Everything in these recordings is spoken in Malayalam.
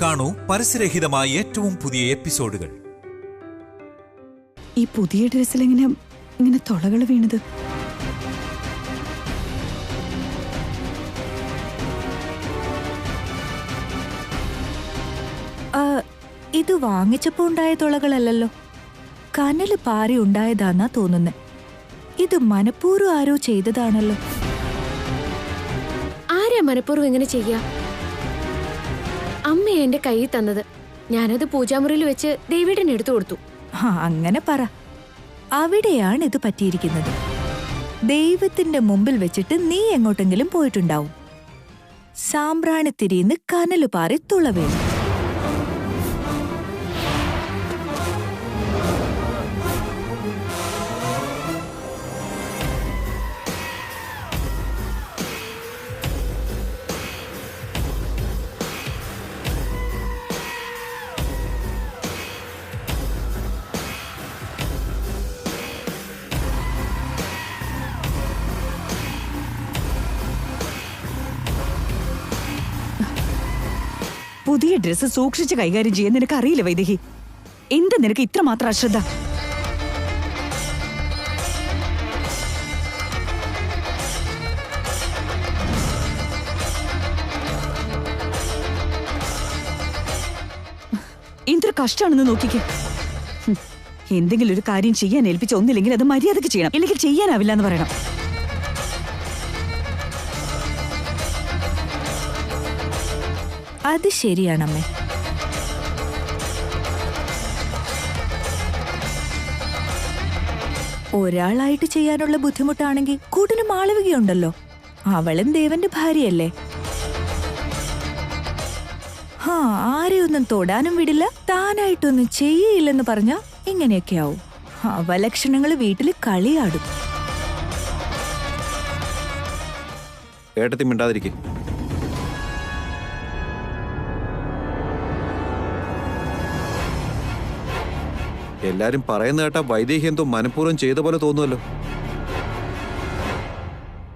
കാണൂ പരസ്യരഹിതമായ ഏറ്റവും പുതിയ എപ്പിസോഡുകൾ. ഈ പുതിയ ഡ്രസ്സിൽ ഇങ്ങനെ തുളകൾ വീണത് ഇത് വാങ്ങിച്ചപ്പോ ഉണ്ടായ തുളകളല്ലല്ലോ, കനല് പാറി ഉണ്ടായതാന്നാ തോന്നുന്നേ. ഇത് മനഃപൂർവ്വം ആരോ ചെയ്തതാണല്ലോ. ആരാ മനഃപൂർവ്വം എങ്ങനെ ചെയ്യാ? അമ്മ എന്റെ കയ്യിൽ തന്നത്, ഞാനത് പൂജാമുറിയിൽ വെച്ച് ദേവിയുടെ എടുത്തു കൊടുത്തു. അങ്ങനെ പറ. അവിടെയാണ് ഇത് പറ്റിയിരിക്കുന്നത്. ദൈവത്തിന്റെ മുമ്പിൽ വെച്ചിട്ട് നീ എങ്ങോട്ടെങ്കിലും പോയിട്ടുണ്ടാവും. സാമ്പ്രാണിത്തിരിന്ന് കനല് പാറി തുള വീണു. പുതിയ ഡ്രസ്സ് സൂക്ഷിച്ച് കൈകാര്യം ചെയ്യാൻ നിനക്ക് അറിയില്ല വൈദേഹി. എന്താ നിനക്ക് ഇത്രമാത്രം അശ്രദ്ധ? എന്തൊരു കഷ്ടാണെന്ന് നോക്കിക്കേ. എന്തെങ്കിലും ഒരു കാര്യം ചെയ്യാൻ ഏൽപ്പിച്ച ഒന്നില്ലെങ്കിൽ അത് മര്യാദക്ക് ചെയ്യണം, ഇല്ലെങ്കിൽ ചെയ്യാനാവില്ല എന്ന് പറയണം. അത് ശരിയാണമ്മേ. ഒരാളായിട്ട് ചെയ്യാനുള്ള ബുദ്ധിമുട്ടാണെങ്കിൽ കൂട്ടിന് മാളവികയുണ്ടല്ലോ, അവളും ദേവന്റെ ഭാര്യയല്ലേ. ആരെയൊന്നും തൊടാനും വിടില്ല, താനായിട്ടൊന്നും ചെയ്യയില്ലെന്ന് പറഞ്ഞ ഇങ്ങനെയൊക്കെ ആവും. അവലക്ഷണങ്ങള് വീട്ടില് കളിയാടും. ഏട്ടത്തി മിണ്ടാതിരിക്കെ. എല്ലാരും പറയുന്ന കേട്ടാ വൈദേഹി എന്തോ മനഃപൂർവ്വം ചെയ്ത പോലെ തോന്നുമല്ലോ.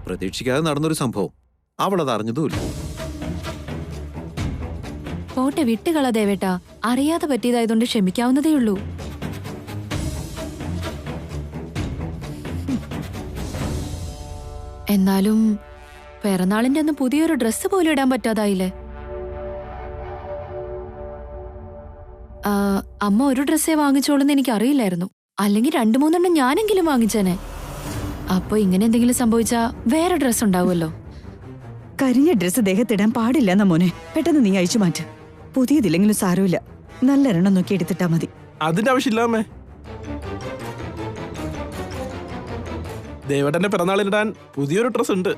പ്രതീക്ഷിക്കാതെ നടന്നൊരു സംഭവം, അവളത് അറിഞ്ഞതുമില്ല. പോട്ടെ, വിട്ടുകള ദേവേട്ടാ. അറിയാതെ പറ്റിയതായതുകൊണ്ട് ക്ഷമിക്കാവുന്നതേയുള്ളൂ. എന്നാലും പിറന്നാളിന്റെ അന്ന് പുതിയൊരു ഡ്രസ്സ് പോലും ഇടാൻ പറ്റാതായില്ലേ? അമ്മ ഒരു ഡ്രസ്സേ വാങ്ങിച്ചോളെന്ന് എനിക്ക് അറിയില്ലായിരുന്നു. അല്ലെങ്കിൽ 2-3 ഞാനെങ്കിലും വാങ്ങിച്ചേനെ. അപ്പൊ ഇങ്ങനെ എന്തെങ്കിലും സംഭവിച്ചാ വേറെ ഡ്രസ് ഉണ്ടാവുമല്ലോ. കരിഞ്ഞ ഡ്രസ്സ് ദേഹത്തിടാൻ പാടില്ലെന്ന മോനെ. പെട്ടെന്ന് നീ അയച്ചു മാറ്റ്. പുതിയതില്ലെങ്കിലും സാരമില്ല, നല്ലൊരെണ്ണം നോക്കി എടുത്തിട്ടാ മതി. അതിന്റെ ആവശ്യമില്ലാമേ. ദേവട്ടന്റെ പിറന്നാളിലിടാൻ പുതിയൊരു ഡ്രസ് ഉണ്ട്.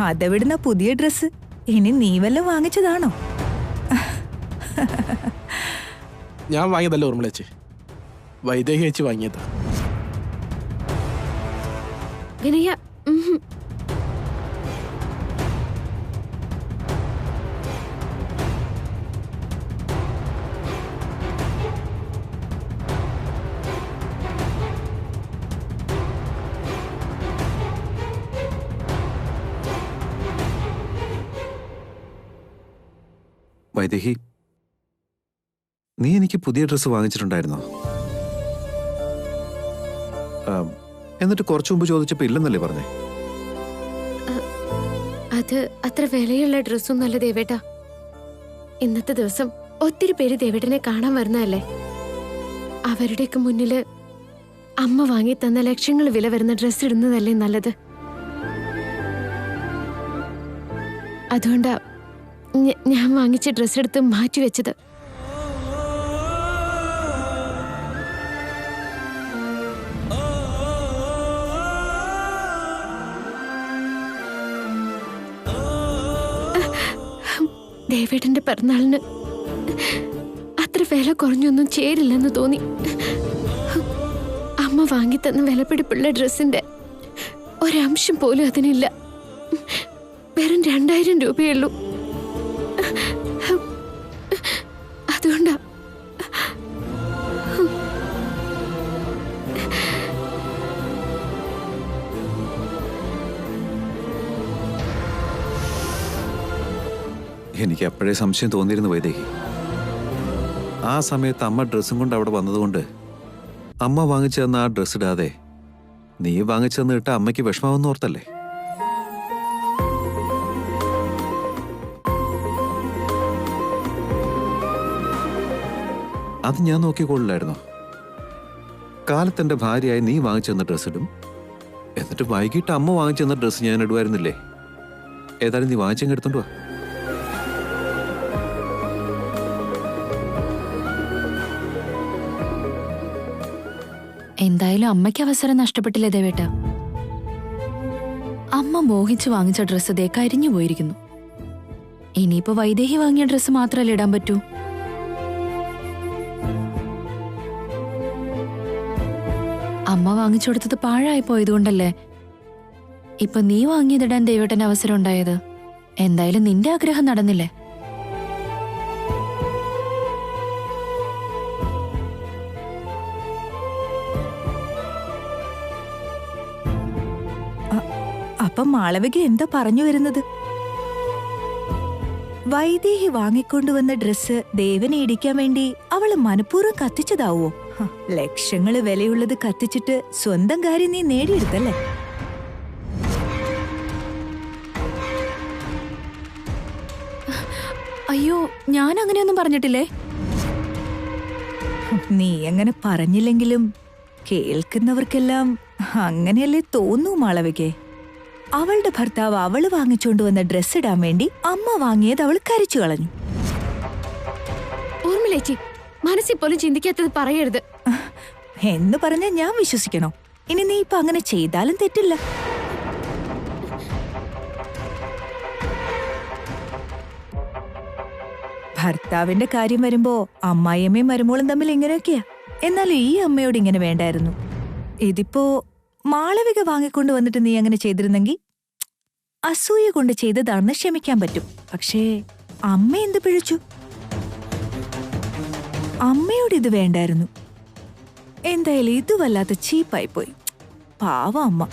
അതെവിടുന്ന പുതിയ ഡ്രസ്? ഇനി നീ വല്ലതും വാങ്ങിച്ചതാണോ? ഞാൻ വാങ്ങിയതല്ല ഓർമ്മളേച്ചി, വൈദേഹി ചേച്ചി വാങ്ങിയതാ. വൈദേഹി, നീ എനിക്ക് പുതിയ ഡ്രസ്സ് വാങ്ങിച്ചിട്ടുണ്ടായിരുന്നോ? എന്നിട്ട് കുറച്ചു മുമ്പ് ചോദിച്ചപ്പോ ഇല്ലെന്നല്ലേ പറഞ്ഞേ? അത് അത്ര വിലയുള്ള ഡ്രസ്സൊന്നുമല്ല ദേവേട്ടാ. ഇന്നത്തെ ദിവസം ഒത്തിരി പേര് ദേവേട്ടനെ കാണാൻ വരുന്നതല്ലേ. അവരുടെയൊക്കെ മുന്നില് അമ്മ വാങ്ങി തന്ന ലക്ഷങ്ങൾ വില വരുന്ന ഡ്രസ്സ് ഇടുന്നതല്ലേ നല്ലത്. അതുകൊണ്ടാ ഞാൻ വാങ്ങിച്ച ഡ്രസ്സ് എടുത്ത് മാറ്റിവെച്ചത്. ദേവേട്ടന്റെ പിറന്നാളിന് അത്ര വില കുറഞ്ഞൊന്നും ചേരില്ലെന്ന് തോന്നി. അമ്മ വാങ്ങിത്തന്ന വിലപിടിപ്പുള്ള ഡ്രസ്സിന്റെ ഒരംശം പോലും അതിനില്ല. വെറും 2000 രൂപയുള്ളൂ. അതുകൊണ്ടാ എനിക്ക് അപ്പോഴേ സംശയം തോന്നിയിരുന്നു വൈദേഹി. ആ സമയത്ത് അമ്മ ഡ്രസ്സും കൊണ്ട് അവിടെ വന്നതുകൊണ്ട് അമ്മ വാങ്ങിച്ചു തന്ന ആ ഡ്രസ്സ് ഇടാതെ നീ വാങ്ങിച്ചു തന്ന ഇട്ട അമ്മയ്ക്ക് വിഷമാവെന്ന് ഓർത്തല്ലേ? അത് ഞാൻ നോക്കിക്കൊള്ളില്ലായിരുന്നോ? കാലത്തെന്റെ ഭാര്യയായി നീ വാങ്ങിച്ചു തന്ന ഡ്രസ്സ് ഇടും, എന്നിട്ട് വൈകിട്ട് അമ്മ വാങ്ങിച്ചു തന്ന ഡ്രസ്സ് ഞാൻ ഇടുമായിരുന്നില്ലേ? ഏതായാലും നീ വാങ്ങിച്ചങ്ങ് എടുത്തോണ്ട് വാ. എന്തായാലും അമ്മയ്ക്ക് അവസരം നഷ്ടപ്പെട്ടില്ലേ ദേവേട്ട? അമ്മ മോഹിച്ച് വാങ്ങിച്ച ഡ്രസ്സ് ദേ കരിഞ്ഞു പോയിരിക്കുന്നു. ഇനിയിപ്പോ വൈദേഹി വാങ്ങിയ ഡ്രസ്സ് മാത്രമല്ലേ ഇടാൻ പറ്റൂ? അമ്മ വാങ്ങിച്ചു കൊടുത്തത് പാഴായി പോയതുകൊണ്ടല്ലേ ഇപ്പൊ നീ വാങ്ങിയതിടാൻ ദേവേട്ടന് അവസരം ഉണ്ടായത്. എന്തായാലും നിന്റെ ആഗ്രഹം നടന്നില്ലേ? അപ്പം മാളവിക എന്താ പറഞ്ഞു വരുന്നത്? വൈദേഹി വാങ്ങിക്കൊണ്ടുവന്ന ഡ്രസ്സ് ദേവനെ ഇടിക്കാൻ വേണ്ടി അവള് മനഃപൂർവ്വം കത്തിച്ചതാവോ? ലക്ഷങ്ങള് വിലയുള്ളത് കത്തിച്ചിട്ട് സ്വന്തം കാര്യം നീ നേടിയെടുത്തല്ലേ? അയ്യോ, ഞാൻ അങ്ങനെയൊന്നും പറഞ്ഞിട്ടില്ലേ. നീ അങ്ങനെ പറഞ്ഞില്ലെങ്കിലും കേൾക്കുന്നവർക്കെല്ലാം അങ്ങനെയല്ലേ തോന്നൂ മാളവികെ. അവളുടെ ഭർത്താവ് അവള് വാങ്ങിച്ചുകൊണ്ടുവന്ന ഡ്രസ് ഇടാൻ വേണ്ടി അമ്മ വാങ്ങിയത് അവൾ കരിച്ചു കളഞ്ഞു. ഊർമിളേച്ചി, മനസ്സിൽ പോലും ചിന്തിക്കാത്തത് പറയരുത് എന്ന് പറഞ്ഞാൽ ഞാൻ വിശ്വസിക്കണോ? ഇനി നീ ഇപ്പൊ അങ്ങനെ ചെയ്താലും തെറ്റില്ല. ഭർത്താവിന്റെ കാര്യം വരുമ്പോ അമ്മായിയമ്മയും മരുമോളും തമ്മിൽ ഇങ്ങനെയൊക്കെയാ. എന്നാലും ഈ അമ്മയോട് ഇങ്ങനെ വേണ്ടായിരുന്നു. ഇതിപ്പോ മാളവിക വാങ്ങിക്കൊണ്ട് വന്നിട്ട് നീ അങ്ങനെ ചെയ്തിരുന്നെങ്കിൽ അസൂയ കൊണ്ട് ചെയ്തതാണെന്ന് ക്ഷമിക്കാൻ പറ്റും. പക്ഷേ അമ്മ എന്ത് പിഴച്ചു? അമ്മയോട് ഇത് വേണ്ടായിരുന്നു. എന്തായാലും ഇത് വല്ലാത്ത ചീപ്പായി പോയി. പാവ അമ്മ.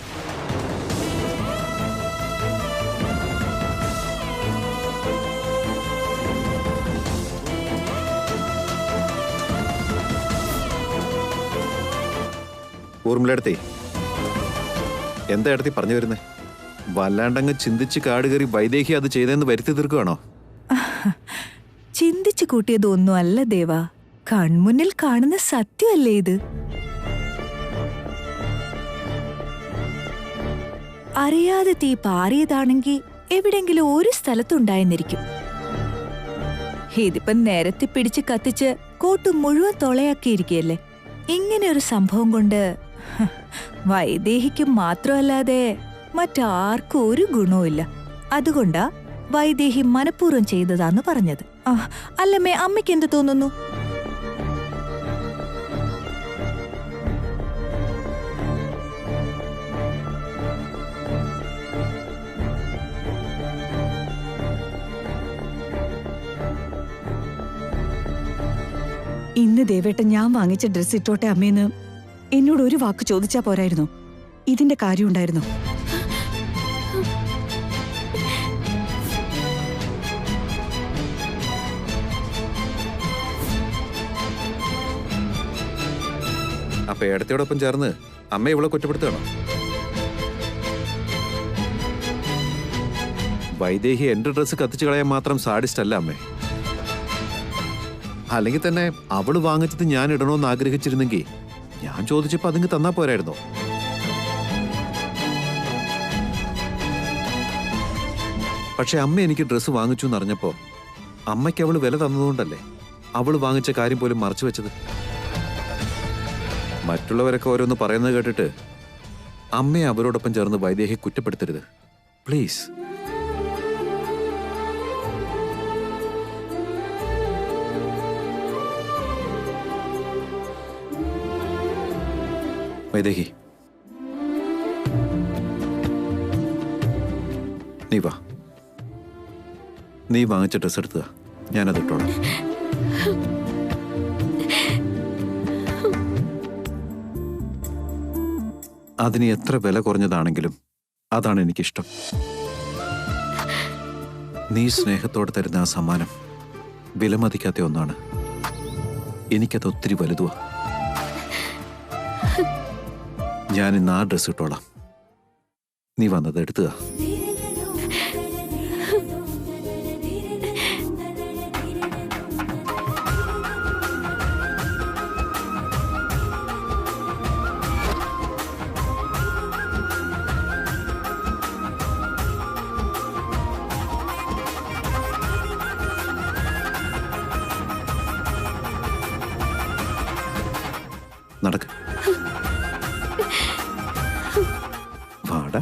ഊർമിളേടത്തി, എന്താ ഇടത്തി പറഞ്ഞു വരുന്നേ? വല്ലാണ്ടങ്ങ് ചിന്തിച്ച് കാട് കയറി വൈദേഹി അത് ചെയ്തെന്ന് വരുത്തി തീർക്കുകയാണോ? ചിന്തിച്ചു കൂട്ടിയതൊന്നും അല്ല ദേവാ, കൺമുന്നിൽ കാണുന്ന സത്യമല്ലേ ഇത്. അറിയാതെ തീ പാറിയതാണെങ്കിൽ എവിടെങ്കിലും ഒരു സ്ഥലത്തുണ്ടായെന്നിരിക്കും. ഇതിപ്പം നേരത്തെ പിടിച്ച് കത്തിച്ച് കോട്ട് മുഴുവൻ തൊളയാക്കിയിരിക്കുകയല്ലേ. ഇങ്ങനെ ഒരു സംഭവം കൊണ്ട് വൈദേഹിക്കും മാത്രമല്ലാതെ മറ്റാർക്കും ഒരു ഗുണവുമില്ല. അതുകൊണ്ടാ വൈദേഹി മനഃപൂർവ്വം ചെയ്തതാന്ന് പറഞ്ഞത്. അല്ലമ്മേ, അമ്മയ്ക്ക് എന്ത് തോന്നുന്നു? ഇന്ന് ദേവേട്ടൻ ഞാൻ വാങ്ങിച്ച ഡ്രസ് ഇട്ടോട്ടെ അമ്മേന്ന് എന്നോട് ഒരു വാക്ക് ചോദിച്ചാ പോരായിരുന്നു? ഇതിന്റെ കാര്യം ഉണ്ടായിരുന്നു. അപ്പൊ ഏടത്തിയോടൊപ്പം ചേർന്ന് അമ്മ ഇവളെ കുറ്റപ്പെടുത്തുകയാണോ? വൈദേഹി എന്റെ ഡ്രസ്സ് കത്തിച്ചു കളയാൻ മാത്രം സാഡിസ്റ്റ് അല്ല അമ്മേ. അല്ലെങ്കിൽ തന്നെ അവള് വാങ്ങിച്ചത് ഞാൻ ഇടണോന്ന് ആഗ്രഹിച്ചിരുന്നെങ്കിൽ ഞാൻ ചോദിച്ചപ്പോ അതിങ്ങ് തന്നാ പോരായിരുന്നോ? പക്ഷെ അമ്മ എനിക്ക് ഡ്രസ്സ് വാങ്ങിച്ചു എന്നറിഞ്ഞപ്പോ അമ്മയ്ക്ക് അവള് വില തന്നതുകൊണ്ടല്ലേ അവള് വാങ്ങിച്ച കാര്യം പോലും മറച്ചു വെച്ചത്. മറ്റുള്ളവരൊക്കെ ഓരോന്ന് പറയുന്നത് കേട്ടിട്ട് അമ്മയെ അവരോടൊപ്പം ചേർന്ന് വൈദേഹി കുറ്റപ്പെടുത്തരുത് പ്ലീസ്. വൈദേഹി, നീ വാ. നീ വാങ്ങിച്ച ഡ്രസ് എടുത്തുക, ഞാനത് ഇട്ടോളാം. അതിന് എത്ര വില കുറഞ്ഞതാണെങ്കിലും അതാണ് എനിക്കിഷ്ടം. നീ സ്നേഹത്തോടെ തരുന്ന ആ സമ്മാനം വിലമതിക്കാത്ത ഒന്നാണ്. എനിക്കത് ഒത്തിരി വലുതുവാ. ഞാൻ ഇന്ന് ആ ഡ്രസ്സ് ഇട്ടോളാം. നീ വന്നത് എടുത്തുക. നടക്ക്. വാട.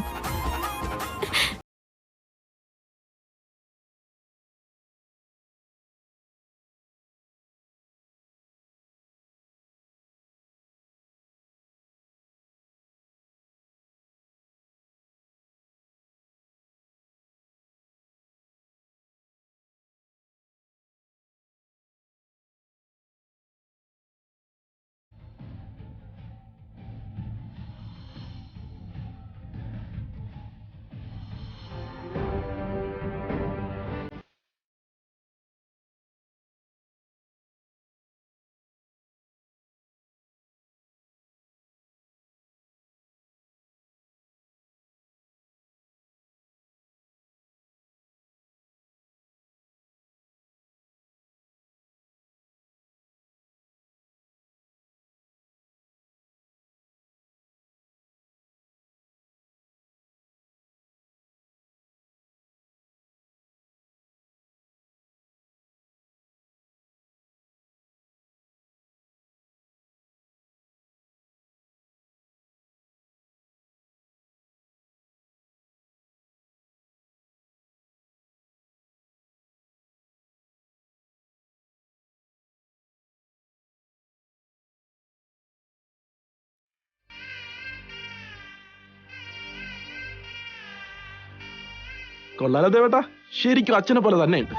കൊള്ളാലോ ദേവേട്ടാ, ശരിക്കും അച്ഛനെ പോലെ തന്നെയുണ്ട്.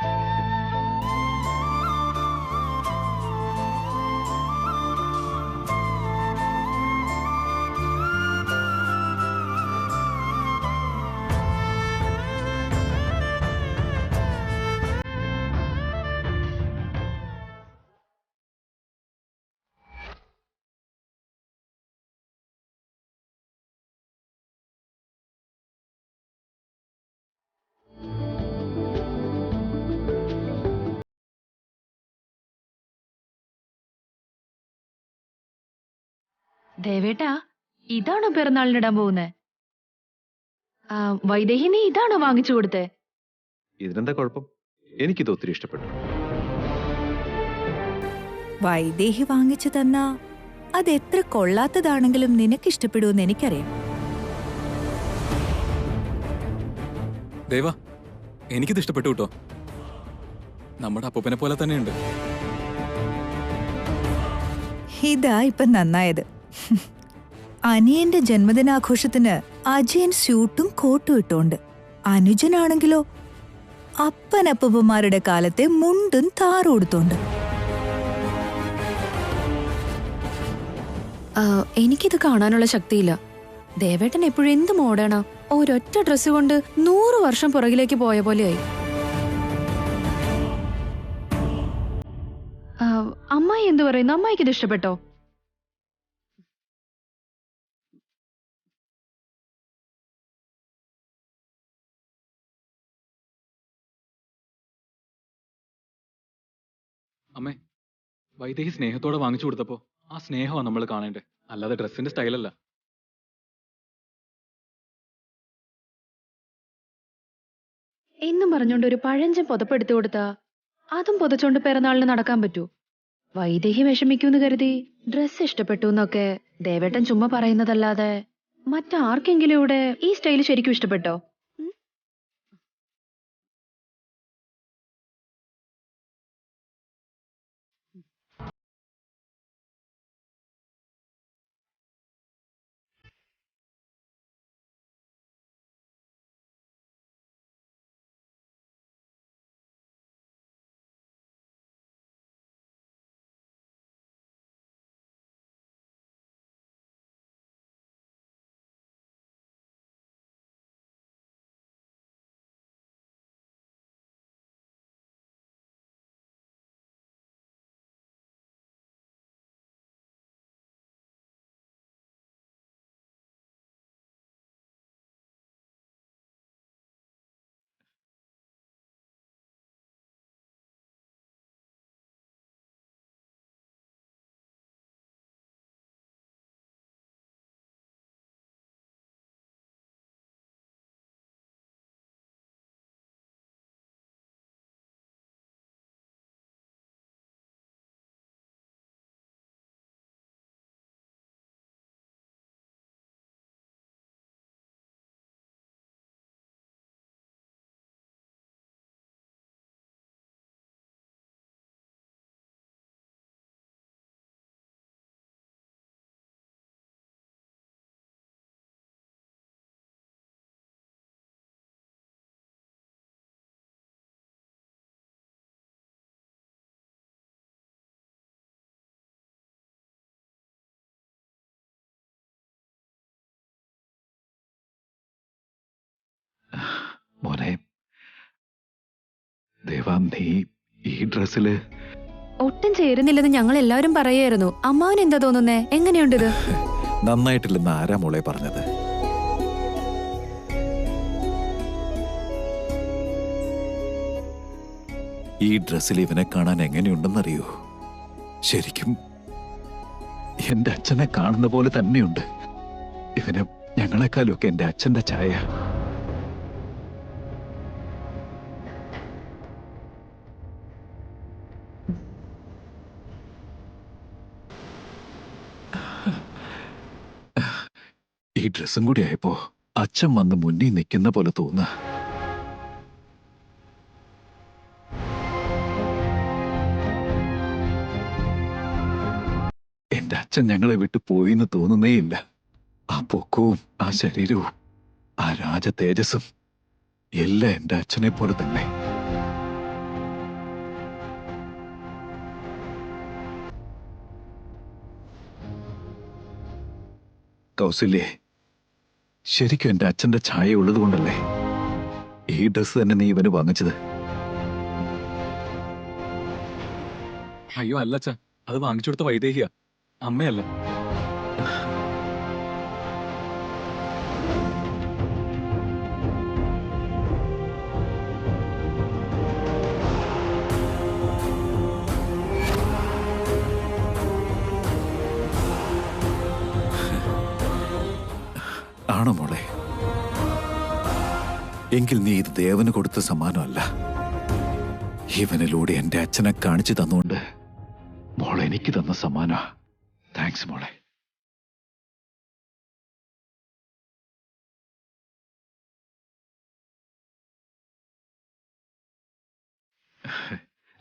ദേവേട്ടാ, ഇതാണോ പിറന്നാളിനിടാൻ പോകുന്നേ? വൈദേഹി, നീ ഇതാണോ വാങ്ങിച്ചു കൊടുത്തേ? ഇതിനെന്താ കുഴപ്പം? എനിക്കിത് ഒത്തിരി ഇഷ്ടപ്പെട്ടു. വൈദേഹി വാങ്ങിച്ചു തന്നാ അതെത്ര കൊള്ളാത്തതാണെങ്കിലും നിനക്കിഷ്ടപ്പെടുമെന്ന് എനിക്കറിയാം. ദേവ, എനിക്കിത് ഇഷ്ടപ്പെട്ടു കേട്ടോ. നമ്മുടെ അപ്പൂപ്പനെ പോലെ തന്നെയുണ്ട്. ഇതാ ഇപ്പൊ നന്നായത്. അനിയന്റെ ജന്മദിനാഘോഷത്തിന് അജയൻ സ്യൂട്ടും കോട്ടും ഇട്ടോണ്ട്, അനുജനാണെങ്കിലോ അപ്പനപ്പൂപ്പന്മാരുടെ കാലത്തെ മുണ്ടും താറും ഉടുത്തോണ്ട്. എനിക്കിത് കാണാനുള്ള ശക്തിയില്ല. ദേവേട്ടൻ എപ്പോഴും എന്ത് മോഡേണാ. ഒരൊറ്റ ഡ്രസ്സ് കൊണ്ട് 100 വർഷം പുറകിലേക്ക് പോയ പോലെയായി. അമ്മായി എന്തു പറയുന്നു? അമ്മായിക്ക് ഇത് ഇഷ്ടപ്പെട്ടോ? അമ്മേ, വൈദേഹി സ്നേഹത്തോടെ വാങ്ങിച്ചു കൊടുത്തപ്പോ ആ സ്നേഹമാണ് നമ്മൾ കാണേണ്ടത്, അല്ലാതെ ഡ്രസ്സിന്റെ സ്റ്റൈലല്ല. എന്നും പറഞ്ഞോണ്ട് ഒരു പഴഞ്ചൻ പുതപ്പെടുത്തു കൊടുത്താ അതും പുതച്ചോണ്ട് പിറന്നാളിന് നടക്കാൻ പറ്റൂ? വൈദേഹി വിഷമിക്കൂന്ന് കരുതി ഡ്രസ്സ് ഇഷ്ടപ്പെട്ടു എന്നൊക്കെ ദേവേട്ടൻ ചുമ്മാ പറയുന്നതല്ലാതെ മറ്റാർക്കെങ്കിലും ഇവിടെ ഈ സ്റ്റൈല് ശരിക്കും ഇഷ്ടപ്പെട്ടോ? മോനെ ദേവാ, നീ ഈ ഡ്രസ്സില് ഒട്ടും ചേരുന്നില്ലെന്ന് ഞങ്ങൾ എല്ലാവരും പറയായിരുന്നു. അമ്മാവൻ എന്താ തോന്നുന്നേ? എങ്ങനെയുണ്ടിത്? നന്നായിട്ടില്ലെന്ന് ആരാ മോളെ പറഞ്ഞത്? ഈ ഡ്രസ്സിൽ ഇവനെ കാണാൻ എങ്ങനെയുണ്ടെന്നറിയോ? ശരിക്കും എന്റെ അച്ഛനെ കാണുന്ന പോലെ തന്നെയുണ്ട്. ഇവന് ഞങ്ങളെക്കാളൊക്കെ എന്റെ അച്ഛന്റെ ഛായ. ഈ ഡ്രസ്സും കൂടി ആയപ്പോ അച്ഛൻ വന്ന് മുന്നിൽ നിൽക്കുന്ന പോലെ തോന്നുക. എന്റെ അച്ഛൻ ഞങ്ങളെ വിട്ടു പോയിന്ന് തോന്നുന്നേയില്ല. ആ പൊക്കവും ആ ശരീരവും ആ രാജ തേജസ്സും എല്ലാം എന്റെ അച്ഛനെ പോലെ തന്നെ. കൗസല്യേ, ശരിക്കും എന്റെ അച്ഛന്റെ ഛായ ഉള്ളത് കൊണ്ടല്ലേ ഈ ഡ്രസ്സ് തന്നെ നീ ഇവന് വാങ്ങിച്ചത്? അയ്യോ അല്ല അച്ഛാ, അത് വാങ്ങിച്ചു കൊടുത്ത വൈദേഹിയാ, അമ്മയല്ല. ആണോ മോളെ? എങ്കിൽ നീ ഇത് ദേവന് കൊടുത്ത സമ്മാനമല്ല, ഇവനിലൂടെ എന്റെ അച്ഛനെ കാണിച്ചു തന്നുകൊണ്ട് മോൾ എനിക്ക് തന്ന സമ്മാന. താങ്ക്സ് മോളെ.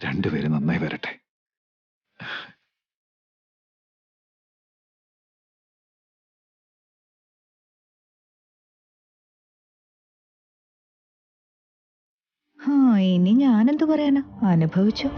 രണ്ടുപേരും നന്നായി വരട്ടെ. ഇനി ഞാനെന്തു പറയാനാ? അനുഭവിച്ചു.